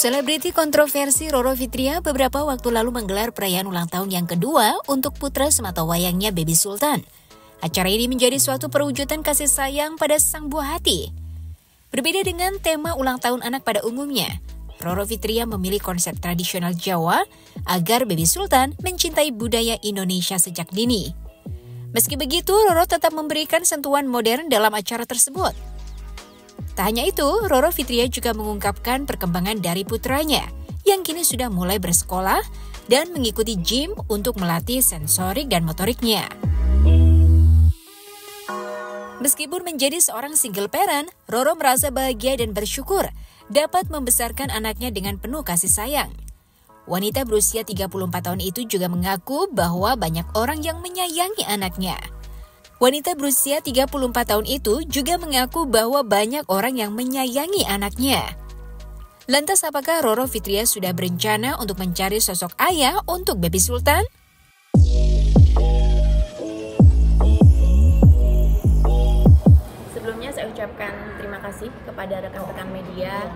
Selebriti kontroversi Roro Fitria beberapa waktu lalu menggelar perayaan ulang tahun yang kedua untuk putra sematawayangnya Baby Sultan. Acara ini menjadi suatu perwujudan kasih sayang pada sang buah hati. Berbeda dengan tema ulang tahun anak pada umumnya, Roro Fitria memilih konsep tradisional Jawa agar Baby Sultan mencintai budaya Indonesia sejak dini. Meski begitu, Roro tetap memberikan sentuhan modern dalam acara tersebut. Tak hanya itu, Roro Fitria juga mengungkapkan perkembangan dari putranya yang kini sudah mulai bersekolah dan mengikuti gym untuk melatih sensorik dan motoriknya. Meskipun menjadi seorang single parent, Roro merasa bahagia dan bersyukur dapat membesarkan anaknya dengan penuh kasih sayang. Wanita berusia 34 tahun itu juga mengaku bahwa banyak orang yang menyayangi anaknya. Wanita berusia 34 tahun itu juga mengaku bahwa banyak orang yang menyayangi anaknya. Lantas apakah Roro Fitria sudah berencana untuk mencari sosok ayah untuk Baby Sultan? Sebelumnya saya ucapkan terima kasih kepada rekan-rekan media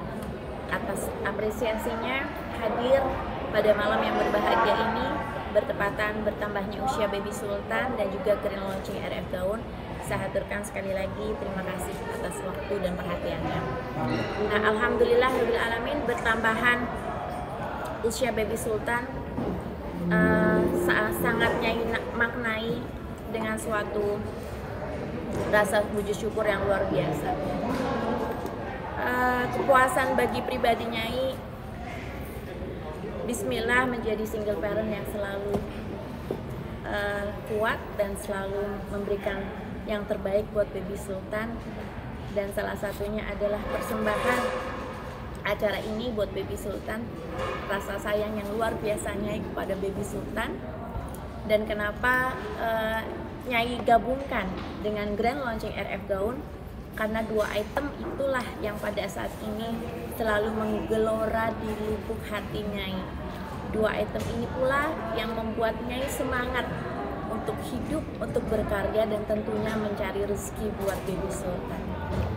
atas apresiasinya hadir pada malam yang berbahagia ini, bertepatan bertambahnya usia Baby Sultan dan juga grand launching RF Gaun. Saya haturkan sekali lagi terima kasih atas waktu dan perhatiannya. Nah, alhamdulillahirabbil alamin, bertambahan usia Baby Sultan sangat maknai dengan suatu rasa puji syukur yang luar biasa. Kepuasan bagi pribadi Nyai, Bismillah, menjadi single parent yang selalu kuat dan selalu memberikan yang terbaik buat Baby Sultan. Dan salah satunya adalah persembahan acara ini buat Baby Sultan. Rasa sayang yang luar biasa Nyai kepada Baby Sultan. Dan kenapa Nyai gabungkan dengan grand launching RF Gaun? Karena dua item itulah yang pada saat ini selalu menggelora di lubuk hati Nyai. Dua item ini pula yang membuat Nyai semangat untuk hidup, untuk berkarya, dan tentunya mencari rezeki buat Baby Sultan.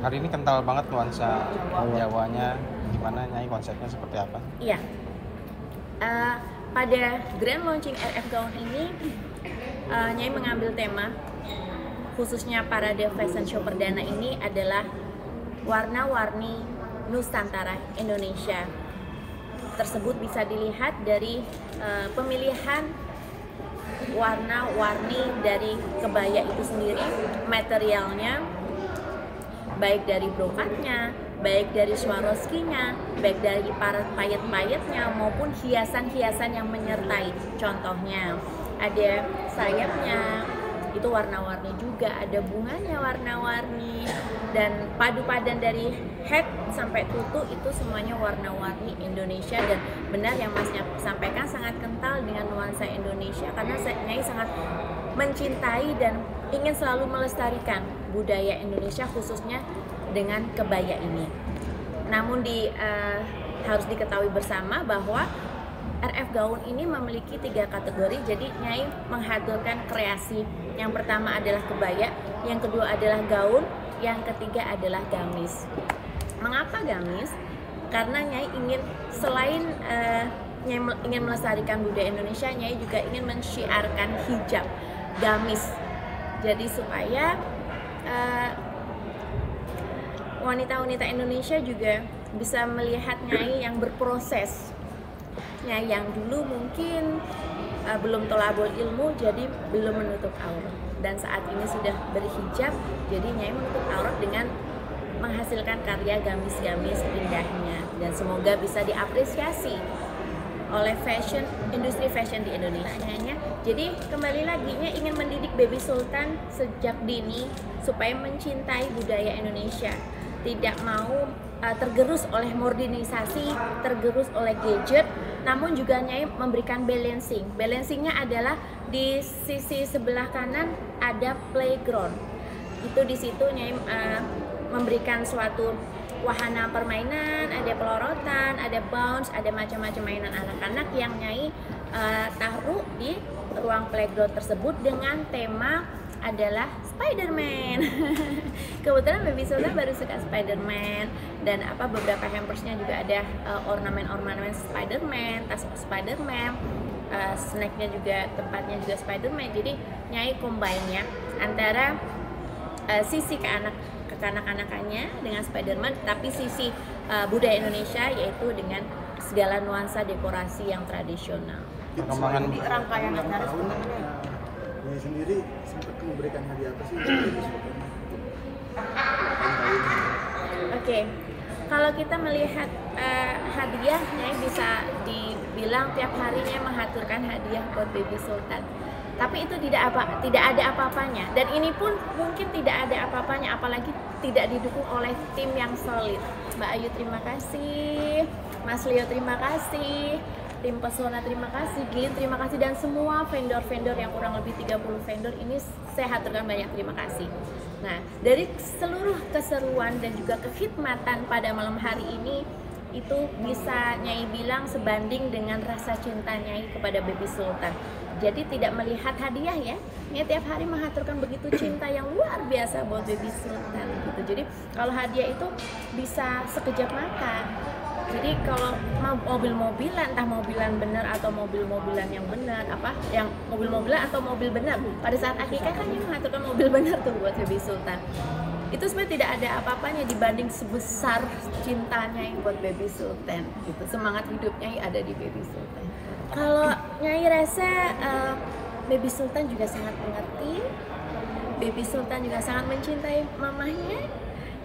Hari ini kental banget nuansa Jawanya. Gimana Nyai, konsepnya seperti apa? Iya. Pada grand launching RF Gaun ini, Nyai mengambil tema, khususnya parade fashion show perdana ini adalah warna-warni Nusantara Indonesia. Tersebut bisa dilihat dari pemilihan warna-warni dari kebaya itu sendiri, materialnya, baik dari brokatnya, baik dari Swarovskinya, baik dari payet-payetnya maupun hiasan-hiasan yang menyertai. Contohnya ada sayapnya, itu warna-warni juga, ada bunganya warna-warni, dan padu padan dari head sampai tutu itu semuanya warna-warni Indonesia. Dan benar yang Masnya sampaikan, sangat kental dengan nuansa Indonesia karena Nyai sangat mencintai dan ingin selalu melestarikan budaya Indonesia, khususnya dengan kebaya ini. Namun harus diketahui bersama bahwa RF Gaun ini memiliki 3 kategori, jadi Nyai menghadirkan kreasi. Yang pertama adalah kebaya, yang kedua adalah gaun, yang ketiga adalah gamis. Mengapa gamis? Karena Nyai ingin, selain Nyai ingin melestarikan budaya Indonesia, Nyai juga ingin mensyiarkan hijab, gamis. Jadi supaya wanita-wanita Indonesia juga bisa melihat Nyai yang berproses. Nyai yang dulu mungkin belum tolabul ilmu, jadi belum menutup aurat, dan saat ini sudah berhijab, jadi Nyai menutup aurat dengan menghasilkan karya gamis-gamis indahnya, dan semoga bisa diapresiasi oleh industri fashion di Indonesia. Jadi kembali lagi, Nyai ingin mendidik Baby Sultan sejak dini supaya mencintai budaya Indonesia, tidak mau tergerus oleh modernisasi, tergerus oleh gadget, namun juga Nyai memberikan balancing. Balancingnya adalah di sisi sebelah kanan ada playground. Itu di situ Nyai memberikan suatu wahana permainan, ada pelorotan, ada bounce, ada macam-macam mainan anak-anak yang Nyai taruh di ruang playground tersebut dengan tema adalah Spider-Man. Kebetulan Baby Sultan baru suka Spider-Man, dan beberapa hampersnya juga ada ornamen-ornamen Spider-Man, tas Spider-Man, snacknya juga, tempatnya juga Spider-Man. Jadi Nyai combine-nya antara sisi kekanak-kanakannya dengan Spider-Man, tapi sisi budaya Indonesia, yaitu dengan segala nuansa dekorasi yang tradisional. Perkembangan Di rangkaian acara sebenarnya Nyai sendiri sempat memberikan hadiah apa sih? Oke, kalau kita melihat hadiah, Nyai bisa dibilang tiap harinya mengaturkan hadiah buat Baby Sultan. Tapi itu tidak ada apa-apanya, dan ini pun mungkin tidak ada apa-apanya, apalagi tidak didukung oleh tim yang solid. Mbak Ayu terima kasih, Mas Leo terima kasih, tim Pesona terima kasih, Gilin terima kasih, dan semua vendor-vendor yang kurang lebih 30 vendor ini saya haturkan banyak terima kasih. Nah, dari seluruh keseruan dan juga kekhidmatan pada malam hari ini, itu bisa Nyai bilang sebanding dengan rasa cinta Nyai kepada Baby Sultan. Jadi tidak melihat hadiah ya, Nyai tiap hari mengaturkan begitu cinta yang luar biasa buat Baby Sultan gitu. Jadi kalau hadiah itu bisa sekejap mata. Jadi kalau mobil-mobilan, entah mobilan benar atau mobil-mobilan yang benar, yang mobil-mobilan atau mobil benar, pada saat akikah kan Nyai mengaturkan mobil benar tuh buat Baby Sultan. Itu sebenarnya tidak ada apa-apanya dibanding sebesar cintanya yang buat Baby Sultan gitu. Semangat hidupnya ada di Baby Sultan. Kalau Nyai rasa Baby Sultan juga sangat mengerti, Baby Sultan juga sangat mencintai mamahnya.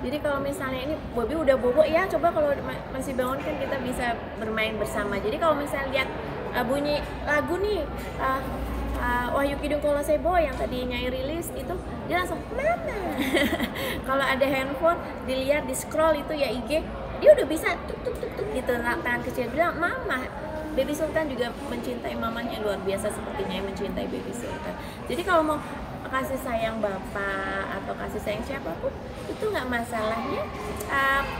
Jadi kalau misalnya ini Bobby udah bobo ya, coba kalau masih bangun kan kita bisa bermain bersama. Jadi kalau misalnya lihat bunyi lagu nih, Wahyu Kidung Kolosebo yang tadi Nyai rilis itu, dia langsung mama. Kalau ada handphone dilihat di scroll itu ya IG, dia udah bisa tuk tuk tuk tuk gitu, tangan kecil bilang mama. Baby Sultan juga mencintai mamanya luar biasa seperti Nyai mencintai Baby Sultan. Jadi kalau mau kasih sayang bapak atau kasih sayang siapapun itu nggak masalahnya.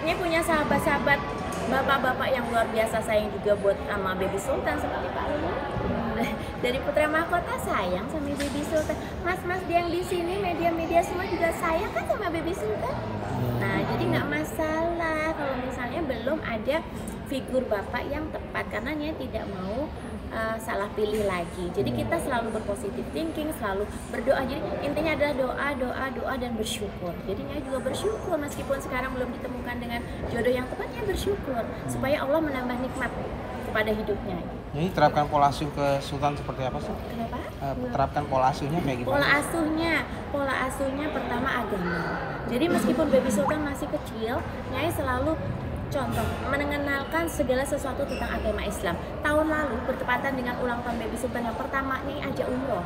Nyai punya sahabat-sahabat bapak-bapak yang luar biasa sayang juga buat sama Baby Sultan, seperti Pak Lulu. Dari Putra Mahkota sayang sama Baby Sultan. Mas-mas yang di sini media-media semua juga sayang kan sama Baby Sultan. Nah, jadi nggak masalah kalau misalnya belum ada figur bapak yang tepat, karena Nyai tidak mau salah pilih lagi. Jadi kita selalu berpositif thinking, selalu berdoa. Jadi intinya adalah doa dan bersyukur. Jadi Nyai juga bersyukur meskipun sekarang belum ditemukan dengan jodoh yang tepat, Nyai bersyukur supaya Allah menambah nikmat kepada hidupnya. Nyai terapkan pola asuh ke Sultan seperti apa sih? Kenapa? Terapkan pola asuhnya kayak gimana? Pola asuhnya pertama agama. Jadi meskipun Baby Sultan masih kecil, Nyai selalu contoh mengenalkan segala sesuatu tentang agama Islam. Tahun lalu bertepatan dengan ulang tahun Baby Sultan yang pertama, Nyai ajak umroh.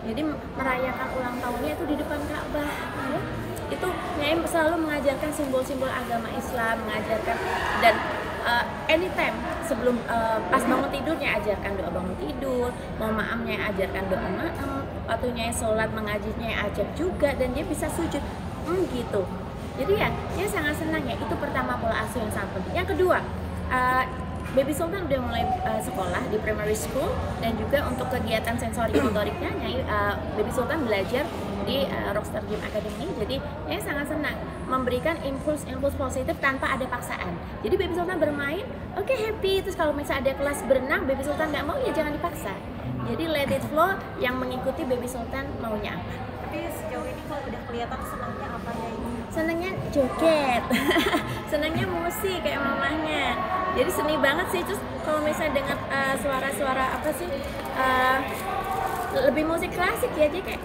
Jadi merayakan ulang tahunnya itu di depan Ka'bah. Ya. Itu Nyai selalu mengajarkan simbol-simbol agama Islam, mengajarkan, dan anytime sebelum pas bangun tidur Nyai ajarkan doa bangun tidur, mau maaf Nyai ajarkan doa maaf, waktu Nyai sholat mengaji Nyai ajak juga, dan dia bisa sujud gitu. Jadi ya, dia sangat senang ya. Itu pertama pola asuh yang sangat penting. Yang kedua, Baby Sultan udah mulai sekolah di primary school, dan juga untuk kegiatan sensori motoriknya Baby Sultan belajar di Rockstar Gym Academy. Jadi Nyai sangat senang memberikan impuls positif tanpa ada paksaan. Jadi Baby Sultan bermain, oke, happy. Terus kalau misalnya ada kelas berenang, Baby Sultan nggak mau, ya jangan dipaksa. Jadi let it flow, yang mengikuti Baby Sultan maunya apa. Tapi sejauh ini kalau udah kelihatan senangnya apa ya ini? Senangnya joget, senangnya musik kayak mamanya. Jadi seni banget sih. Terus kalau misalnya dengar suara-suara apa sih, lebih musik klasik ya, jadi kayak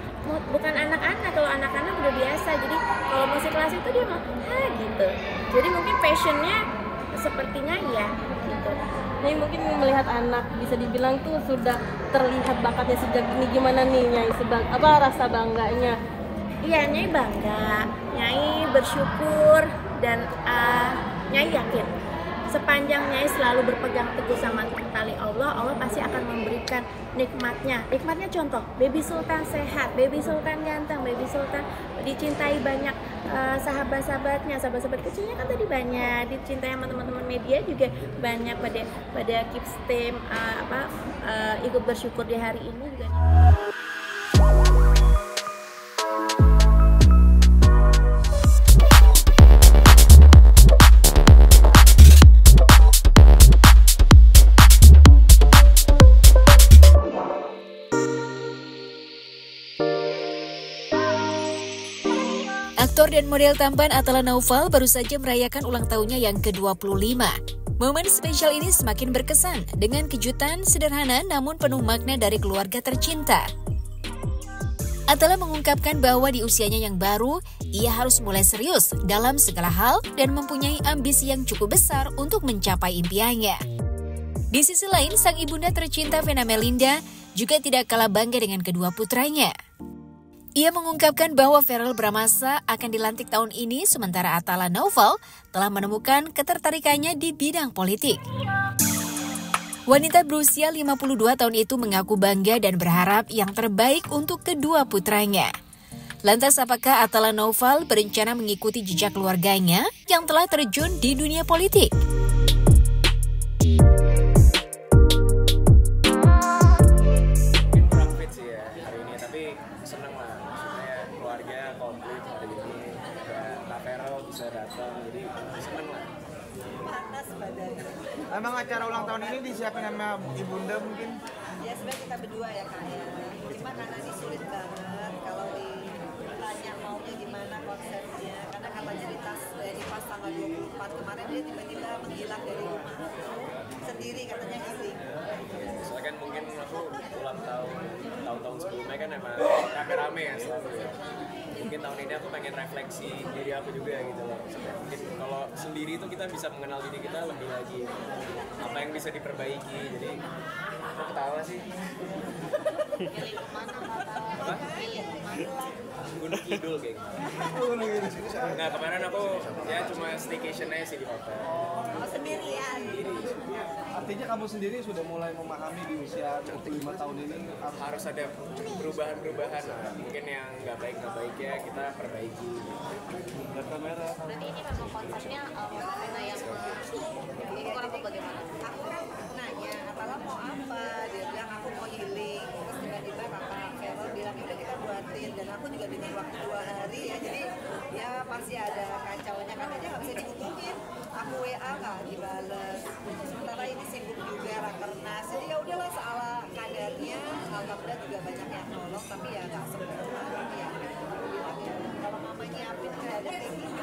bukan anak-anak. Kalau anak-anak udah biasa, jadi kalau musik klasik itu dia mau gitu. Jadi mungkin passionnya sepertinya ya gitu. Nyai mungkin melihat anak bisa dibilang tuh sudah terlihat bakatnya sejak ini, gimana nih Nyai, apa rasa bangganya? Iya, Nyai bangga, Nyai bersyukur, dan Nyai yakin sepanjang Nyai selalu berpegang teguh sama tali Allah, Allah pasti akan memberikan nikmatnya. Nikmatnya contoh, Baby Sultan sehat, Baby Sultan ganteng, Baby Sultan dicintai banyak sahabat-sahabatnya, sahabat-sahabat kecilnya kan tadi banyak, dicintai sama teman-teman media juga banyak, pada Kips Team ikut bersyukur di hari ini juga. Aktor dan model tampan Atala Naufal baru saja merayakan ulang tahunnya yang ke-25. Momen spesial ini semakin berkesan dengan kejutan sederhana namun penuh makna dari keluarga tercinta. Atala mengungkapkan bahwa di usianya yang baru, ia harus mulai serius dalam segala hal dan mempunyai ambisi yang cukup besar untuk mencapai impiannya. Di sisi lain, sang ibunda tercinta Vena Melinda juga tidak kalah bangga dengan kedua putranya. Ia mengungkapkan bahwa Verrell Bramasa akan dilantik tahun ini, sementara Atala Naufal telah menemukan ketertarikannya di bidang politik. Wanita berusia 52 tahun itu mengaku bangga dan berharap yang terbaik untuk kedua putranya. Lantas apakah Atala Naufal berencana mengikuti jejak keluarganya yang telah terjun di dunia politik? Mungkin kurang fit sih ya hari ini, tapi seneng lah. Maksudnya keluarga komplit hari ini, Kak Verrell bisa datang, jadi seneng lah. Panas badannya. Emang acara ulang tahun ini disiapin sama ibunda mungkin? Ya sebenarnya kita berdua ya Kak ya. Cuma karena ini sulit banget kalau ditanya maunya gimana konsepnya. Karena katanya di pas tanggal 24 kemarin dia tiba-tiba menghilang dari rumah sendiri, katanya healing. Soalnya kan mungkin aku ulang tahun sebelumnya kan emang rame-rame ya selalu ya. Mungkin tahun ini aku pengen refleksi diri aku juga gitu loh. Mungkin kalau sendiri itu kita bisa mengenal diri kita lebih lagi, apa yang bisa diperbaiki. Jadi aku ketawa sih. Apa? Gunung Kidul kayak gitu. Nah kemarin aku ya cuma staycation aja sih di hotel. Oh sendirian. Artinya kamu sendiri sudah mulai memahami di usia 35 tahun ini Harus ada perubahan-perubahan lah. Mungkin yang nggak baik ya kita perbaiki. dan kamera. Berarti ini memang konsepnya Vena yang ini apa bagaimana? Aku nanya, Atala mau apa? Dia bilang aku mau healing. Terus tiba-tiba kakak Verrell bilang udah kita buatin, dan aku juga dengan waktu 2 hari ya, jadi ya pasti ada kacaunya karena dia nggak bisa dihubungin. Aku WA nggak dibales. Sementara ini sibuk juga rakernas. Jadi ya udahlah salah kadarnya. Alhamdulillah juga banyak yang nolong, tapi ya nggak sempurna. Ya, kalau mama nyiapin kayak ada kayak gini.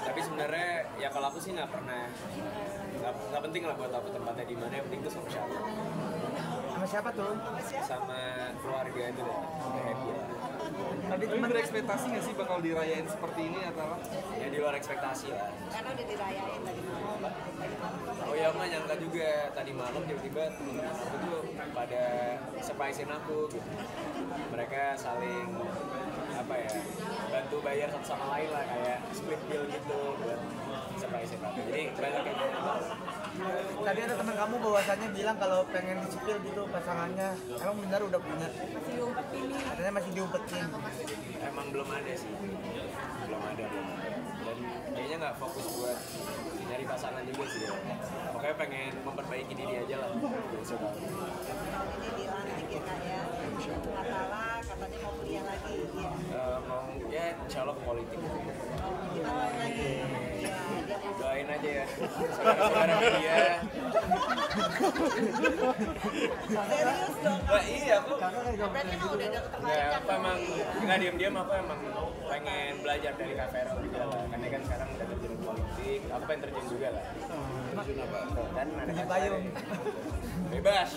Tapi sebenarnya ya kalau aku sih nggak penting lah buat aku tempatnya di mana, yang penting tuh sama siapa. Sama siapa tuh? Sama keluarga itu lah, happy lah. Tadi teman berekspektasi nggak sih bakal dirayain seperti ini atau? Ya di luar ekspektasi lah. Karena udah dirayain tadi malam. Oh ya mah nyangka juga tadi malam tiba-tiba teman-teman aku tuh pada surprisein aku gitu. Mereka saling apa ya, bantu bayar satu sama lain lah, kayak split bill gitu buat surprisein aku. Jadi banyak kayak gitu. Tadi ada teman kamu bahwasannya bilang kalau pengen dicipil gitu pasangannya. Emang benar udah punya? Masih diumpetin nih. Katanya masih diumpetin. Emang belum ada sih, belum ada. Dan kayaknya nggak fokus buat nyari pasangan juga sih ya. Pokoknya pengen memperbaiki diri aja lah. Tahun ini dilantik ya Kak ya. Atala katanya mau kuliah lagi ya. Mau ya insya Allah ke politik. Gimana lagi? Ya, dia mau Doain aja ya, saudara-saudara media. serius dong. Wah iya aku. Berarti emang udah ada Ya, ketertarikan. apa emang nggak diam-diam, aku emang pengen belajar dari Kak Verrell juga lah. Karena kan sekarang udah terjun di politik, aku pengen terjun juga lah. Terjun apa? Dan ada Kak payung. Bebas.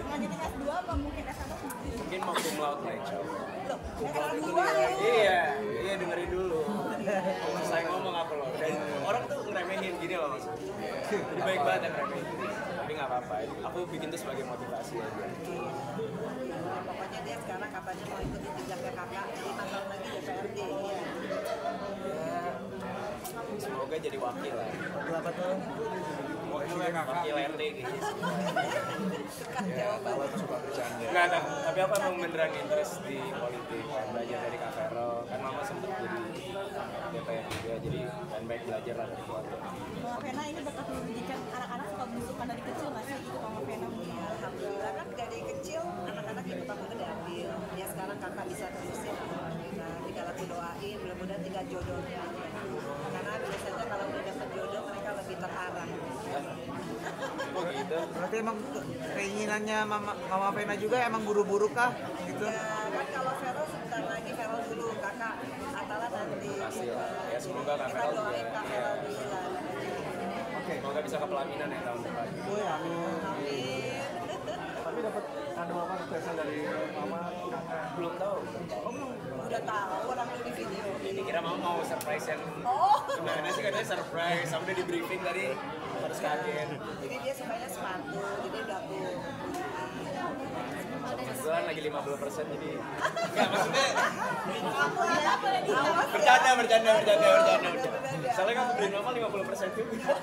Lanjutin S2 apa mungkin S1? Mungkin mau cum laude lah insya Allah. Loh, S2 ya? Iya dengerin dulu. Selesai ngomong apa loh. Dan orang tuh ngeremehin gini loh maksudnya. Jadi baik banget yang ngeremehin. Tapi nggak apa-apa. Aku bikin itu sebagai motivasi aja. Pokoknya dia sekarang katanya mau ikutin jejaknya kakak 5 tahun lagi DPRD ya. Semoga jadi wakil lah. Berapa tahun? Wakil RT gitu. Kan jawaban. Suka bercanda. Nggak, tapi aku emang beneran interest di politik. Belajar dari Kak Verrell. Kan mama sempet jadi DPR juga. Jadi kan baik belajar lah dari keluarga. Mama Vena ini bakal mendidikan anak-anak suka belusukan dari kecil nggak sih gitu Mama Vena? Alhamdulillah kan dari kecil anak-anak ikut aku ke dapil. Ya sekarang kakak bisa terusin alhamdulillah. Tinggal aku doain, mudah-mudahan tinggal jodohnya aja. Karena biasanya kalau udah dapet jodoh mereka lebih terarah. Oh gitu. Berarti emang keinginannya Mama Vena juga emang buru-buru kah? Gitu. Ya kan kalau Verrell suka sebentar lagi Feral dulu, kakak Atala nanti. Pasti lah. Ya semoga Kak Kita Feral juga. doain Kak Ya. Feral bilang. Semoga bisa ke pelaminan ya tahun depan. Gue amin. Amin. Tapi dapat kado apa spesial dari mama? Belum tahu. Udah tahu orang lu di video. Ini kira mau surprise yang gimana sih, katanya surprise, sampai udah di briefing tadi harus kaget. Jadi dia sukanya sepatu, jadi udah aku. Kebetulan lagi 50% jadi enggak maksudnya Awas bercanda. Soalnya kan beliin mama 50% juga.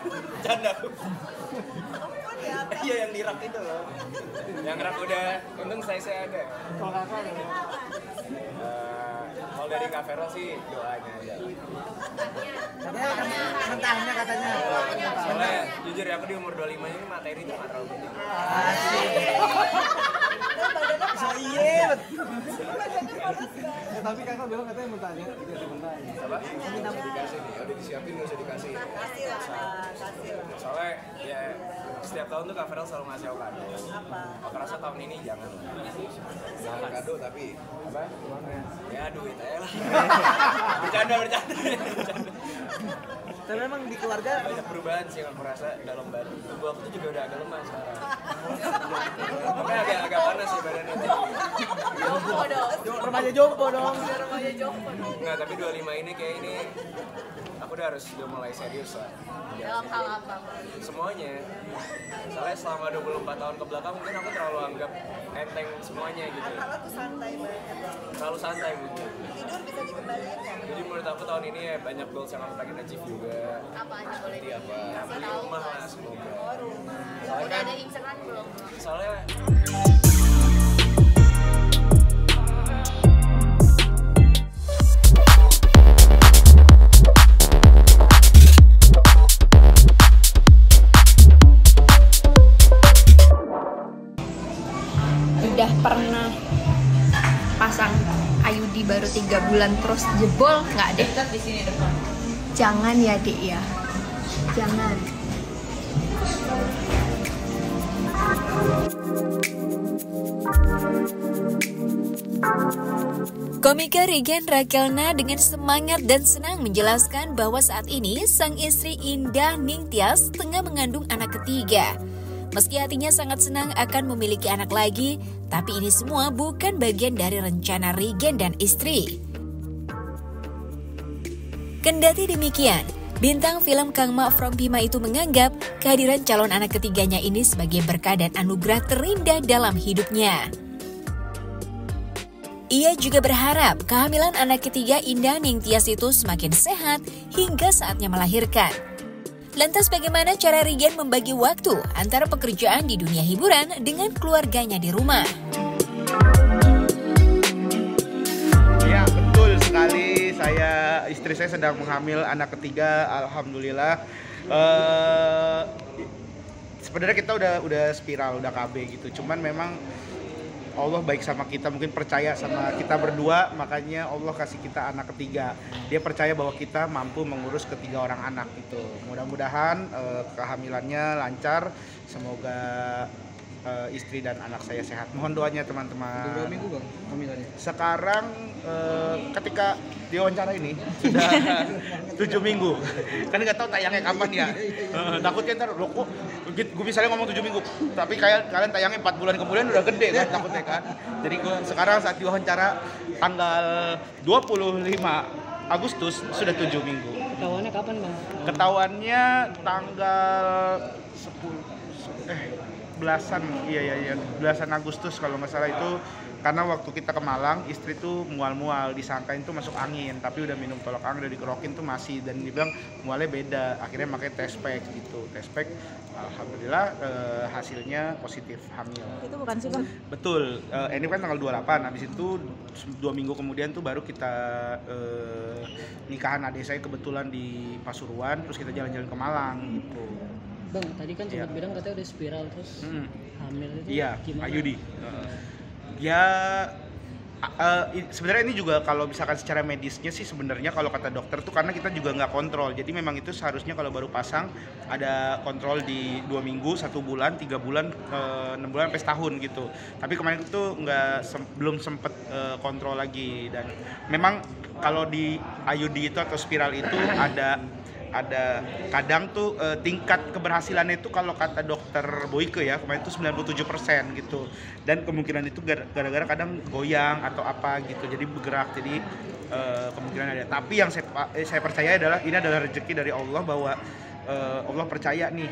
Bercanda. ya. Iya yang di rak itu loh. Yang rak udah, untung saya ada. Kalau kakak ya. Kalau dari Kak Feral sih doanya aja. Katanya mentahnya katanya. Soalnya jujur ya aku di umur 25 ini materi itu nggak terlalu penting. So iya. Tapi kakak bilang katanya mentahnya, dikasih mentahnya. Apa? Dikasih nih, udah disiapin nggak usah dikasih. Kasih lah. Soalnya ya setiap tahun tuh Kak Feral selalu ngasih aku kado. Apa? Aku rasa tahun ini jangan kado tapi apa? Ya duit aja lah. Bercanda. Tapi memang di keluarga Banyak perubahan sih yang aku rasa dalam badan. Tubuh aku tuh juga udah agak lemah sekarang. Makanya agak panas sih badannya. Jompo dong. remaja jompo dong. Remaja jompo dong. Enggak, tapi 25 ini kayak ini aku udah mulai serius lah. Dalam hal apa? Semuanya. Soalnya selama 24 tahun ke belakang mungkin aku terlalu anggap enteng semuanya gitu. Atala tuh santai banget. Terlalu santai mungkin. Tidur bisa dikembaliin ya. Jadi menurut aku tahun ini ya banyak goals yang aku pengen achieve juga. Apa aja boleh Jadi apa? Beli rumah lah semoga. Oh, rumah. Soalnya Udah kan, ada inceran belum? soalnya Udah pernah pasang IUD baru 3 bulan terus jebol nggak deh? Di sini depan. Jangan ya dek ya, jangan. Komika Regen Rakelna dengan semangat dan senang menjelaskan bahwa saat ini sang istri Indah Ningtyas tengah mengandung anak ketiga. Meski hatinya sangat senang akan memiliki anak lagi, tapi ini semua bukan bagian dari rencana Regen dan istri. Kendati demikian, bintang film Kang Mak from Bima itu menganggap kehadiran calon anak ketiganya ini sebagai berkah dan anugerah terindah dalam hidupnya. Ia juga berharap kehamilan anak ketiga Indah Ningtyas itu semakin sehat hingga saatnya melahirkan. Lantas bagaimana cara Regen membagi waktu antara pekerjaan di dunia hiburan dengan keluarganya di rumah? Ya, betul sekali. Istri saya sedang menghamil anak ketiga, alhamdulillah. Sebenarnya kita udah spiral, udah KB gitu. Cuman memang Allah baik sama kita, mungkin percaya sama kita berdua, makanya Allah kasih kita anak ketiga. Dia percaya bahwa kita mampu mengurus ketiga orang anak gitu. Mudah-mudahan kehamilannya lancar, semoga istri dan anak saya sehat. Mohon doanya teman-teman. Udah 2 minggu bang kehamilannya? Sekarang ketika diwawancara ini sudah 7 minggu. Kan nggak tahu tayangnya kapan ya. Takutnya ntar loh kok gue misalnya ngomong 7 minggu, tapi kalian tayangnya 4 bulan kemudian udah gede kan takutnya kan. Jadi gue sekarang saat diwawancara tanggal 25 Agustus sudah 7 minggu. Ketahuannya kapan bang? Ketahuannya tanggal 10 Agustus kalau nggak salah itu, karena waktu kita ke Malang istri tuh mual-mual, disangkain tuh masuk angin, tapi udah minum tolak angin, udah dikerokin tuh masih, dan dibilang mualnya beda, akhirnya pakai test pack gitu. Test pack alhamdulillah hasilnya positif hamil. Itu bukan sih bang? Betul, ini kan tanggal 28, habis itu 2 minggu kemudian tuh baru kita nikahan adik saya kebetulan di Pasuruan, terus kita jalan-jalan ke Malang gitu. Bang, tadi kan sempat bilang katanya udah spiral terus hamil itu Iya, gimana? IUD. Ya Sebenarnya ini juga kalau misalkan secara medisnya sih sebenarnya kalau kata dokter tuh karena kita juga nggak kontrol, jadi memang itu seharusnya kalau baru pasang ada kontrol di 2 minggu, 1 bulan, 3 bulan, 6 bulan sampai setahun gitu. Tapi kemarin itu belum sempet kontrol lagi, dan memang kalau di IUD itu atau spiral itu ada kadang tuh tingkat keberhasilannya itu kalau kata dokter Boyke ya kemarin itu 97% gitu, dan kemungkinan itu gara-gara kadang goyang atau apa gitu jadi bergerak, jadi kemungkinan ada. Tapi yang saya percaya adalah ini adalah rezeki dari Allah, bahwa Allah percaya nih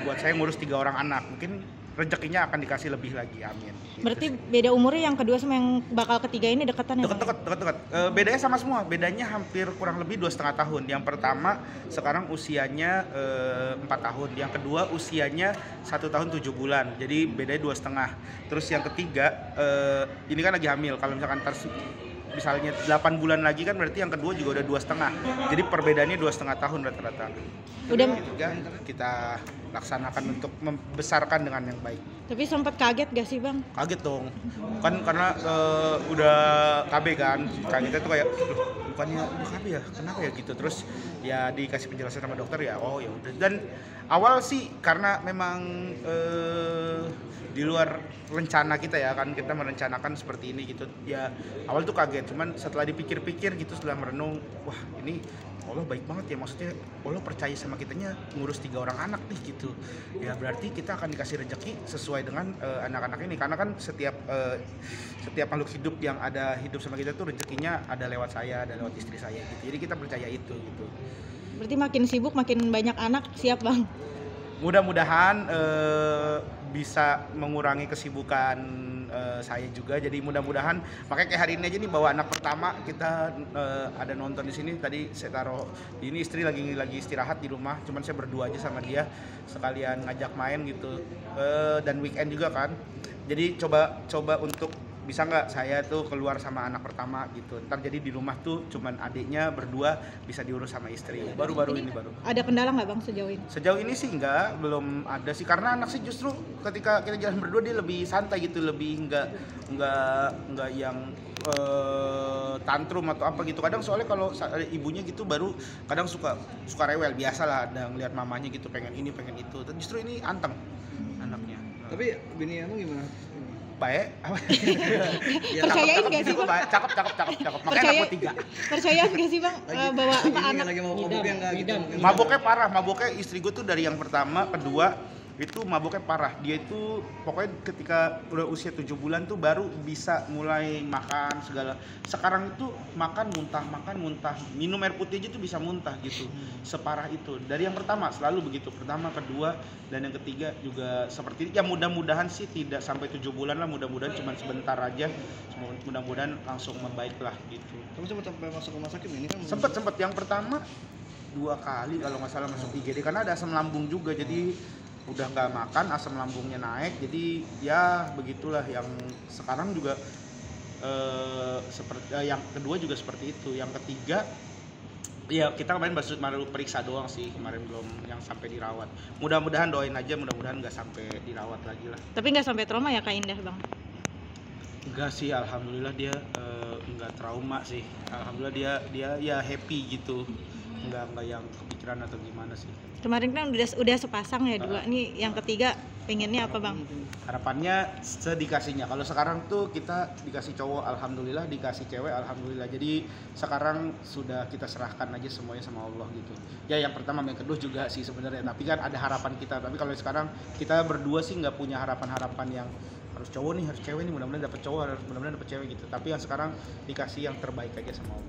buat saya ngurus 3 orang anak, mungkin rezekinya akan dikasih lebih lagi, amin. Berarti beda umurnya yang kedua sama yang bakal ketiga ini dekatan ya? Deket. Bedanya sama semua, bedanya hampir kurang lebih 2,5 tahun. Yang pertama sekarang usianya 4 tahun, yang kedua usianya 1 tahun 7 bulan, jadi bedanya 2,5. Terus yang ketiga ini kan lagi hamil, kalau misalkan misalnya 8 bulan lagi kan berarti yang kedua juga udah 2,5, jadi perbedaannya 2,5 tahun rata-rata. Udah ketiga kita laksanakan untuk membesarkan dengan yang baik. Tapi sempat kaget gak sih Bang? Kaget dong, kan karena udah KB kan, kagetnya tuh kayak bukannya udah KB ya, kenapa ya gitu. Terus ya dikasih penjelasan sama dokter ya, oh ya udah. Dan awal sih karena memang di luar rencana kita ya kan, kita merencanakan seperti ini gitu ya. Awal tuh kaget, cuman setelah dipikir-pikir gitu, setelah merenung, wah ini Allah baik banget ya, maksudnya Allah percaya sama kitanya ngurus 3 orang anak nih gitu ya, berarti kita akan dikasih rezeki sesuai dengan anak-anak ini, karena kan setiap makhluk hidup yang ada hidup sama kita tuh rezekinya ada lewat saya, ada lewat istri saya gitu, jadi kita percaya itu gitu. Berarti makin sibuk makin banyak anak, siap Bang? Mudah-mudahan bisa mengurangi kesibukan saya juga, jadi mudah-mudahan makanya kayak hari ini aja nih bawa anak pertama kita ada nonton di sini, tadi saya taruh ini, istri lagi istirahat di rumah, cuman saya berdua aja sama dia sekalian ngajak main gitu, dan weekend juga kan, jadi coba untuk bisa nggak saya tuh keluar sama anak pertama gitu, ntar jadi di rumah tuh cuman adiknya berdua bisa diurus sama istri. Baru-baru ini baru. Ada kendala nggak Bang sejauh ini? Sejauh ini sih belum ada sih, karena anak sih justru ketika kita jalan berdua dia lebih santai gitu, lebih nggak yang tantrum atau apa gitu. Kadang soalnya kalau ibunya gitu baru kadang suka rewel, biasalah ada ngeliat mamanya gitu pengen ini pengen itu. Justru ini anteng anaknya. Tapi bini kamu gimana? Baik. Ya, percayain nggak sih Bang? Cakep. Makanya aku 3. Percaya nggak sih Bang bahwa apa anak? Lagi mau mabuknya nggak gitu? Mabuknya parah, mabuknya istri gue tuh dari yang pertama, kedua itu mabuknya parah. Dia itu pokoknya ketika udah usia 7 bulan tuh baru bisa mulai makan segala. Sekarang itu makan muntah, minum air putih aja tuh bisa muntah gitu. Separah itu. Dari yang pertama selalu begitu. Pertama, kedua, dan yang ketiga juga seperti itu. Ya mudah-mudahan sih tidak sampai 7 bulan lah, mudah-mudahan cuma sebentar aja. Mudah-mudahan langsung membaik lah gitu. Kamu sempat sampai masuk rumah sakit ini kan? Sempet. Yang pertama 2 kali kalau nggak salah masuk IGD karena ada asam lambung juga, jadi udah nggak makan, asam lambungnya naik, jadi ya begitulah. Yang sekarang juga seperti yang kedua juga seperti itu. Yang ketiga ya kita kemarin baru periksa doang sih, kemarin belum yang sampai dirawat. Mudah-mudahan doain aja, mudah-mudahan nggak sampai dirawat lagi lah. Tapi nggak sampai trauma ya Kak Indah Bang? Enggak sih, alhamdulillah dia nggak trauma sih, alhamdulillah dia ya happy gitu, nggak yang kepikiran atau gimana sih. Kemarin kan udah sepasang ya 2, nih yang ketiga pengennya apa Bang? Harapannya sedikasihnya. Kalau sekarang tuh kita dikasih cowok alhamdulillah, dikasih cewek alhamdulillah. Jadi sekarang sudah kita serahkan aja semuanya sama Allah gitu. Ya yang pertama yang kedua juga sih sebenarnya, tapi kan ada harapan kita. Tapi kalau sekarang kita berdua sih nggak punya harapan-harapan yang harus cowok nih, harus cewek nih, mudah-mudahan dapet cowok, harus mudah-mudahan dapet cewek gitu. Tapi yang sekarang dikasih yang terbaik aja sama Allah.